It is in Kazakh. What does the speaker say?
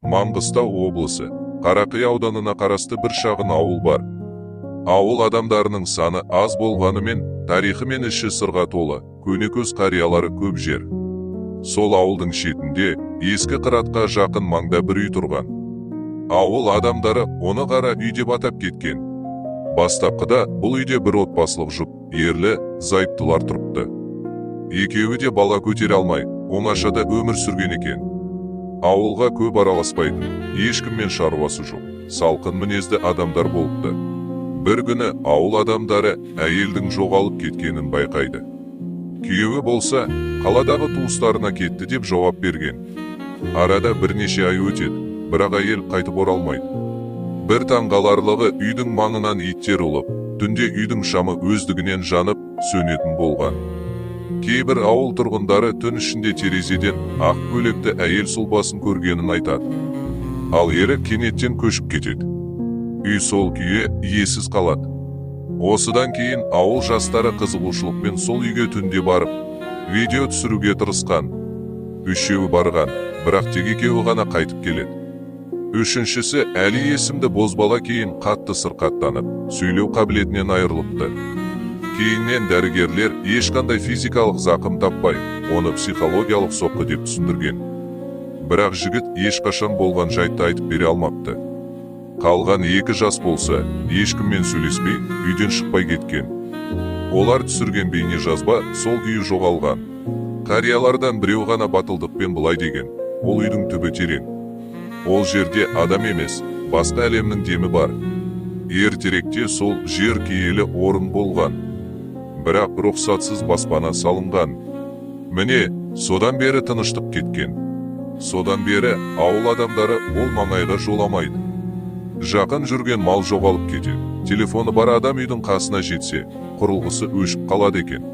Маңғыстау облысы, Қарақия ауданына қарасты бір шағын ауыл бар. Ауыл адамдарының саны аз болғанымен, тарихы мен іші сырға толы, көнекөз қариялары көп жер. Сол ауылдың шетінде, ескі қыратқа жақын маңда бір үй тұрған. Ауыл адамдары оны қара үй деп атап кеткен. Бастапқыда бұл үйде бір отбасылық жұп, ерлі, зайыптылар тұрыпты. Екеуі де бала көтере алмай, оңашада өмір сүрген екен. Ауылға көп араласпайтын, ешкіммен шаруасы жоқ, салқын мінезді адамдар болыпты. Бір күні ауыл адамдары әйелдің жоғалып кеткенін байқайды. Күйеуі болса, қаладағы туыстарына кетті деп жауап берген. Арада бірнеше ай өтеді, бірақ әйел қайтып оралмайды. Бір таңғаларлығы үйдің маңынан иттер ұлып, түнде үйдің шамы өздігінен жанып, сөнетін болған. Кейбір ауыл тұрғындары түн ішінде терезеден ақ көйлекті әйел сұлбасын көргенін айтады. Ал ері кенеттен көшіп кетеді. Үй сол күйі иесіз қалады. Осыдан кейін ауыл жастары қызығушылықпен сол үйге түнде барып, видео түсіруге тырысқан. Үшеуі барған, бірақ тек екеуі ғана қайтып келеді. Үшіншісі Әли есімді бозбала кейін қатты сырқаттанып, сөйлеу қабілетінен айырылыпты. Кейіннен дәрігерлер ешқандай физикалық зақым таппай, оны психологиялық соққы деп түсіндірген. Бірақ жігіт ешқашан болған жайтты айтып бере алмапты. Қалған 2 жас болса, ешкіммен сөйлеспей, үйден шықпай кеткен. Олар түсірген бейне жазба сол күйі жоғалған. Қариялардан біреу ғана батылдықпен былай деген: ол үйдің түбі терең. Ол жерде адам емес, басқа әлемнің демі бар. Ертеректе сол жер киелі орын болған. Бірақ рұқсатсыз баспана салынған. Міне, содан бері тыныштық кеткен. Содан бері ауыл адамдары ол маңайға жоламайды. Жақын жүрген мал жоғалып кетеді. Телефоны бар адам үйдің қасына жетсе, құрылғысы өшіп қалады екен.